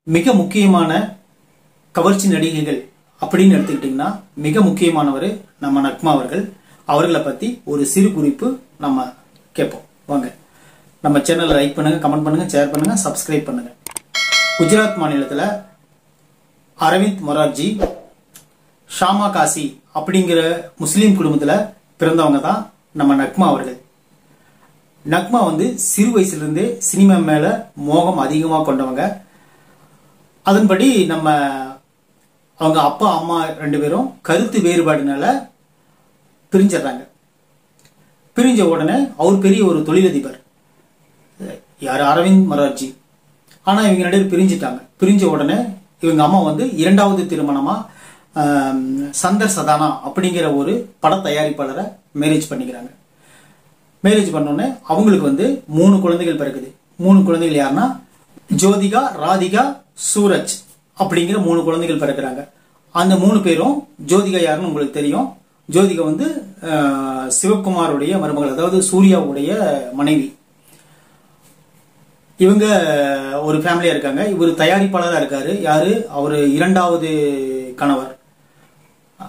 மிக முக்கியமான கவர்ச்சி நடிகைகள் அப்படின்னு எடுத்துக்கிட்டீங்கன்னா மிக முக்கியமானவர் நம்ம நக்மா அவர்கள். அவர்களை பத்தி ஒரு சிறு குறிப்பு நம்ம கேட்போம். வாங்க, நம்ம சேனலை லைக் பண்ணுங்க, கமெண்ட் பண்ணுங்க, ஷேர் பண்ணுங்க, சப்ஸ்கிரைப் பண்ணுங்க. குஜராத் மாநிலத்தில் அரவிந்த் மொரார்ஜி ஷாமா காசி அப்படிங்கிற முஸ்லீம் குடும்பத்தில் பிறந்தவங்க தான் நம்ம நக்மா அவர்கள். நக்மா சிறு வயசுலேருந்தே சினிமா மேல மோகம் அதிகமாக கொண்டவங்க. அதன்படி அவங்க அப்பா அம்மா ரெண்டு பேரும் கருத்து வேறுபாடுனால பிரிஞ்சிடறாங்க. பிரிஞ்ச உடனே அவர் பெரிய ஒரு தொழிலதிபர், யார் அரவிந்த் மொரார்ஜி. ஆனா இவங்க ரெண்டு பேரும் பிரிஞ்சிட்டாங்க. பிரிஞ்ச உடனே இவங்க அம்மா இரண்டாவது திருமணமா சந்தர் சதானா அப்படிங்கிற ஒரு பட தயாரிப்பாளரை மேரேஜ் பண்ணிக்கிறாங்க. மேரேஜ் பண்ணோடனே அவங்களுக்கு 3 குழந்தைகள் பிறகுது. 3 குழந்தைகள் யாருன்னா ஜோதிகா, ராதிகா, சூரஜ் அப்படிங்கிற 3 குழந்தைகள் பிறக்கிறாங்க. அந்த 3 பேரும், ஜோதிகா யாருன்னு உங்களுக்கு தெரியும். ஜோதிகா சிவகுமாருடைய மருமகள், அதாவது சூர்யாவுடைய மனைவி. இவங்க ஒரு ஃபேமிலியா இருக்காங்க. இவர் தயாரிப்பாளராக இருக்காரு. யாரு? அவரு இரண்டாவது கணவர்,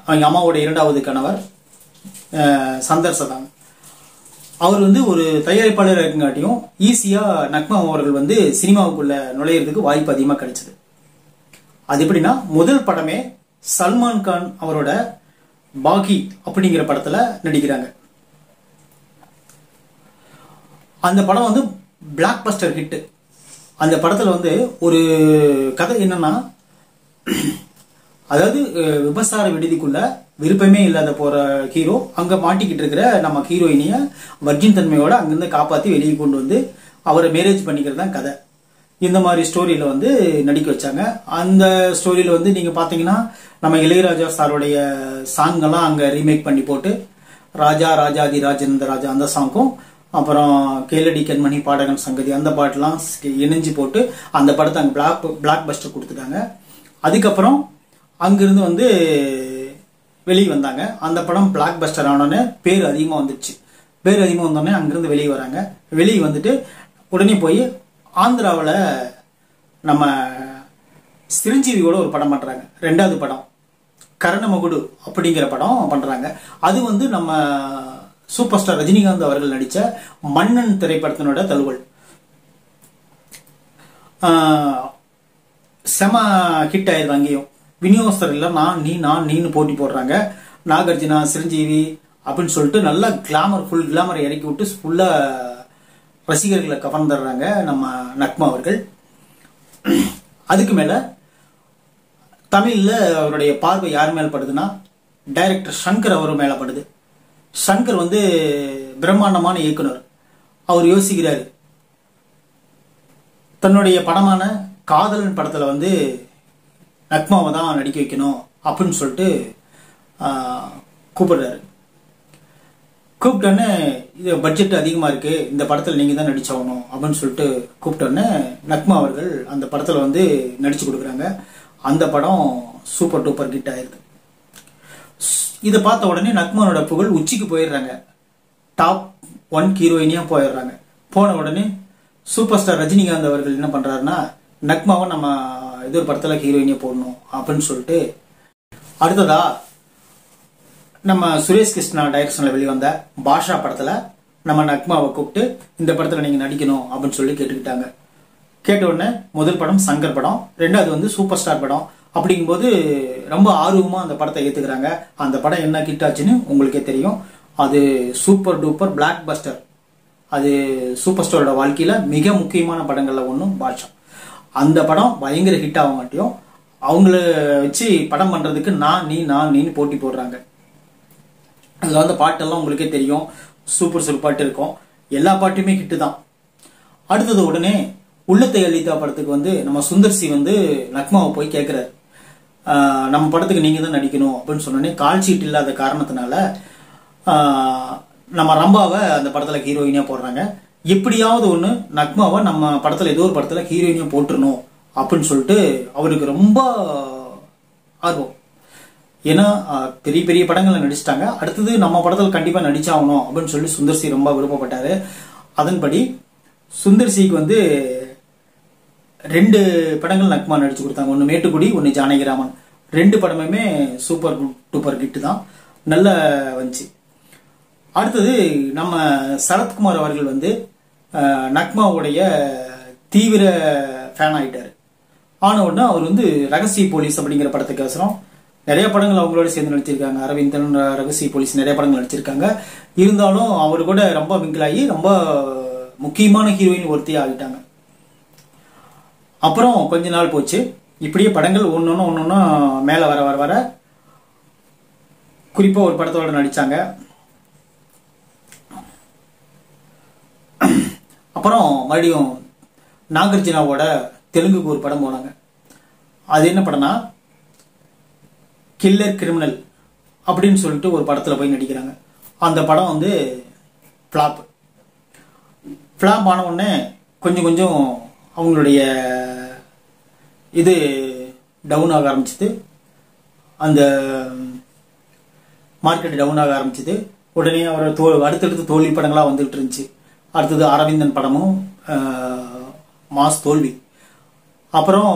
அவங்க அம்மாவோட இரண்டாவது கணவர் சந்தர் சதான். அவர் ஒரு தயாரிப்பாளர் இருக்குங்காட்டியும் ஈஸியா நக்மா அவர்கள் சினிமாவுக்குள்ள நுழையிறதுக்கு வாய்ப்பு அதிகமாக கிடைச்சது. அது எப்படின்னா, முதல் படமே சல்மான் கான் அவரோட பாகி அப்படிங்கிற படத்துல நடிக்கிறாங்க. அந்த படம் பிளாக் பஸ்டர் ஹிட். அந்த படத்துல ஒரு கதை என்னன்னா, அதாவது விபசார விடுதிக்குள்ள விருப்பமே இல்லாத போற ஹீரோ அங்க மாட்டிக்கிட்டு இருக்கிற நம்ம ஹீரோயினிய வர்ஜின் தன்மையோட அங்கிருந்து காப்பாத்தி வெளியே கொண்டு அவரை மேரேஜ் பண்ணிக்கிறது தான் கதை. இந்த மாதிரி ஸ்டோரியில நடிக்க வச்சாங்க. அந்த ஸ்டோரியில நீங்க பாத்தீங்கன்னா நம்ம இளையராஜா சாருடைய சாங் எல்லாம் அங்க ரீமேக் பண்ணி போட்டு, ராஜா ராஜாதி ராஜேந்திர ராஜா அந்த சாங்கும், அப்புறம் கேளடி கண்மணி பாடகன் சங்கதி அந்த பாட்டெல்லாம் இணைஞ்சு போட்டு அந்த படத்தை அங்க பிளாக் பஸ்டர் கொடுத்துட்டாங்க. அதுக்கப்புறம் அங்கிருந்து வெளியே வந்தாங்க. அந்த படம் பிளாக் பஸ்டர் ஆனோடனே பேர் அதிகமாக வந்துடுச்சு. பேர் அதிகமாக வந்தோடனே அங்கிருந்து வெளியே வராங்க. வெளியே வந்துட்டு உடனே போய் ஆந்திராவில் நம்ம சிரஞ்சீவியோட ஒரு படம் பண்றாங்க. 2வது படம் கரணமகுடு அப்படிங்கிற படம் பண்றாங்க. அது நம்ம சூப்பர் ஸ்டார் ரஜினிகாந்த் அவர்கள் நடிச்ச மன்னன் திரைப்படத்தினோட தழுவல். செம ஹிட் ஆயிருது. அங்கேயும் விநியோகஸ்தர் இல்ல, நான் நீன்னு போட்டி போடுறாங்க. நாகார்ஜுனா, சிரஞ்சீவி அப்படின்னு சொல்லிட்டு நல்லா ஃபுல் கிளாமரை இறக்கி விட்டு ஃபுல்லா ரசிகர்களை கவர்ந்துடுறாங்க நம்ம நக்மா அவர்கள். அதுக்கு மேல தமிழ்ல அவருடைய பார்வை யார் மேல படுதுன்னா, டைரக்டர் சங்கர் அவர் மேல படுது. சங்கர் பிரம்மாண்டமான இயக்குனர். அவர் யோசிக்கிறாரு, தன்னுடைய படமான காதலன் படத்துல நக்மாவை தான் நடிக்க வைக்கணும் அப்படின்னு சொல்லிட்டு கூப்பிடுறாரு. கூப்பிட்டோன்னே, இது பட்ஜெட் அதிகமா இருக்கு, இந்த படத்துல நீங்க தான் நடிச்சாகணும் அப்படின்னு சொல்லிட்டு கூப்பிட்டோன்னே நக்மா அவர்கள் அந்த படத்துல நடிச்சு கொடுக்குறாங்க. அந்த படம் சூப்பர் டூப்பர் ஹிட் ஆயிருது. இதை பார்த்த உடனே நக்மானோட புகழ் உச்சிக்கு போயிடுறாங்க. டாப் 1 ஹீரோயினியா போயிடுறாங்க. போன உடனே சூப்பர் ஸ்டார் ரஜினிகாந்த் அவர்கள் என்ன பண்றாருன்னா, நக்மாவை நம்ம இது ஒரு படத்துல ஹீரோயினியா போடணும் அப்படின்னு சொல்லிட்டு, அடுத்ததா நம்ம சுரேஷ் கிருஷ்ணா டைரக்ஷன்ல வெளிவந்த பாஷா படத்துல நம்ம நக்மாவை கூப்பிட்டு இந்த படத்துல நீங்க நடிக்கணும் அப்படின்னு சொல்லி கேட்டுக்கிட்டாங்க. கேட்ட உடனே முதல் படம் சங்கர் படம், 2வது சூப்பர் ஸ்டார் படம். அப்படிங்கும்போது ரொம்ப ஆர்வமா அந்த படத்தை ஏத்துக்கிறாங்க. அந்த படம் என்ன ஹிட் ஆச்சுன்னு உங்களுக்கே தெரியும். அது சூப்பர் டூப்பர் பிளாக் பஸ்டர். அது சூப்பர் ஸ்டாரோட வாழ்க்கையில மிக முக்கியமான படங்கள்ல ஒன்றும் பாஷா. அந்த படம் பயங்கர ஹிட் ஆக மாட்டியும் அவங்கள வச்சு படம் பண்றதுக்கு நான் நீன்னு போட்டி போடுறாங்க. அதுல பாட்டெல்லாம் உங்களுக்கே தெரியும். சூப்பர் பாட்டு இருக்கும். எல்லா பாட்டுமே ஹிட்டு தான். அடுத்தது உடனே உள்ளத்தை அளித்தா படத்துக்கு நம்ம சுந்தர் சி நக்மாவை போய் கேட்கிறாரு, நம்ம படத்துக்கு நீங்க தான் நடிக்கணும் அப்படின்னு சொன்னோடனே, கால் ஷீட் இல்லாத காரணத்தினால நம்ம ரம்பாவை அந்த படத்துல ஹீரோயினியா போடுறாங்க. எப்படியாவது ஒண்ணு நக்மாவை நம்ம படத்துல ஏதோ ஒரு படத்துல ஹீரோயினியா போட்டுறணும் அப்படின்னு சொல்லிட்டு அவருக்கு ரொம்ப ஆர்வம். ஏன்னா பெரிய பெரிய படங்கள்ல நடிச்சிட்டாங்க. அடுத்தது நம்ம படத்துல கண்டிப்பா நடிச்சாகணும் அப்படின்னு சொல்லி சுந்தர் சி ரொம்ப விருப்பப்பட்டாரு. அதன்படி சுந்தர் சிக்கு 2 படங்கள் நக்மா நடிச்சு கொடுத்தாங்க. ஒன்று மேட்டுக்குடி, ஒன்று ஜானகிராமன். 2 படமுமே சூப்பர் டூப்பர் ஹிட் தான், நல்ல வந்துச்சு. அடுத்தது நம்ம சரத்குமார் அவர்கள் வந்து நக்மாவுடைய தீவிர ஃபேன் ஆயிட்டாரு. ஆன உடனே அவர் வந்து ரகசிய போலீஸ் அப்படிங்கிற படத்துக்கு அவசரம் நிறைய படங்கள் அவங்களோட சேர்ந்து நடிச்சிருக்காங்க. அரவிந்தன், ரகசிய போலீஸ் நிறைய படங்கள் நடிச்சிருக்காங்க. இருந்தாலும் அவர் கூட ரொம்ப மிங்கிளாகி ரொம்ப முக்கியமான ஹீரோயின் ஒருத்தி ஆகிட்டாங்க. அப்புறம் கொஞ்ச நாள் போச்சு. இப்படியே படங்கள் ஒன்னொன்னு மேல வர வர வர குறிப்பா ஒரு படத்தோட நடிச்சாங்க. அப்புறம் மறுபடியும் நாகார்ஜுனாவோட தெலுங்குக்கு ஒரு படம் போனாங்க. அது என்ன படம்னா கில்லர் கிரிமினல் அப்படின்னு சொல்லிட்டு ஒரு படத்துல போய் நடிக்கிறாங்க. அந்த படம் வந்து ஃபிளாப் ஆன உடனே கொஞ்சம் கொஞ்சம் அவங்களுடைய இது டவுன் ஆக ஆரம்பிச்சது, அந்த மார்க்கெட் டவுன் ஆக ஆரம்பிச்சது. உடனே அவர் அடுத்தடுத்து தோல்வி படங்களா வந்துட்டு இருந்துச்சு. அடுத்தது அரவிந்தன் படமும் மாஸ் தோல்வி. அப்புறம்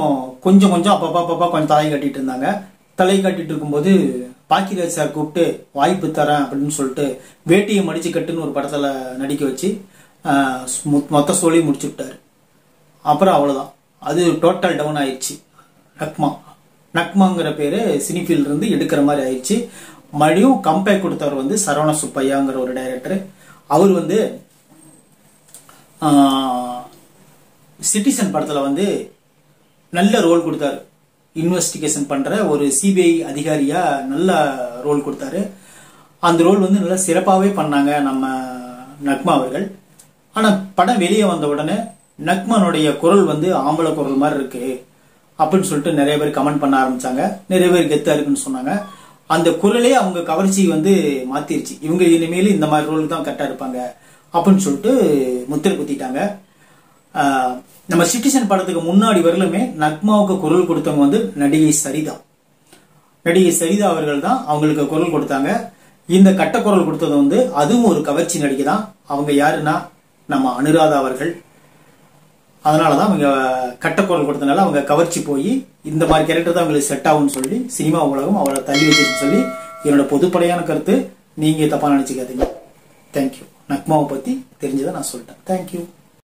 கொஞ்சம் கொஞ்சம் அப்பப்பா கொஞ்சம் தலை கட்டிட்டு இருந்தாங்க. தலை கட்டிட்டு இருக்கும்போது பாக்கியராஜ் சார் கூப்பிட்டு வாய்ப்பு தரேன் அப்படின்னு சொல்லிட்டு வேட்டியை மடிச்சு கட்டுன்னு ஒரு படத்துல நடிக்க வச்சு மொத்த சோழி முடிச்சு விட்டாரு. அப்புறம் அவ்வளவுதான், அது டோட்டல் டவுன் ஆயிடுச்சு. நக்மாங்கிற பேரு சினிஃபீல்ட் இருந்து எடுக்கிற மாதிரி ஆயிடுச்சு. மறுபடியும் கம்பேக் கொடுத்தவர் வந்து சரவண சுப்பையாங்கிற ஒரு டைரக்டர். அவர் வந்து சிட்டிசன் படத்துல வந்து நல்ல ரோல் கொடுத்தாரு. இன்வெஸ்டிகேஷன் பண்ற ஒரு சிபிஐ அதிகாரியா நல்ல ரோல் கொடுத்தாரு. அந்த ரோல் வந்து நல்லா சிறப்பாகவே பண்ணாங்க நம்ம நக்மா அவர்கள். ஆனா படம் வெளியே வந்த உடனே நக்மானுடைய குரல் வந்து ஆம்பளை குரல் மாதிரி இருக்கு அப்படின்னு சொல்லிட்டு நிறைய பேர் கமெண்ட் பண்ண ஆரம்பிச்சாங்க. நிறைய பேர் கெத்தா இருக்குன்னு சொன்னாங்க. அந்த குரலே அவங்க கவர்ச்சி வந்து மாத்திருச்சு. இவங்க இனிமேல் இந்த மாதிரி ரோல் தான் கரெக்டா இருப்பாங்க அப்படின்னு சொல்லிட்டு முத்திரை குத்திட்டாங்க. நம்ம சிட்டிசன் படத்துக்கு முன்னாடி வரலுமே நக்மாவுக்கு குரல் கொடுத்தவங்க வந்து நடிகை சரிதா அவர்கள் தான் அவங்களுக்கு குரல் கொடுத்தாங்க. இந்த கட்ட குரல் கொடுத்தது வந்து அதுவும் ஒரு கவர்ச்சி நடிகை தான். அவங்க யாருன்னா நம்ம அனுராதா அவர்கள். அதனாலதான் அவங்க கட்ட குரல் கொடுத்தனால அவங்க கவர்ச்சி போய் இந்த மாதிரி கேரக்டர் தான் அவங்களுக்கு செட் ஆகும்னு சொல்லி சினிமா உலகம் அவளை தள்ளி வச்சிருன்னு சொல்லி என்னோட பொதுப்படையான கருத்து. நீங்க தப்பா நினைச்சுக்காதீங்க. தேங்க்யூ. நக்மாவை பத்தி தெரிஞ்சதை நான் சொல்லிட்டேன். தேங்க்யூ.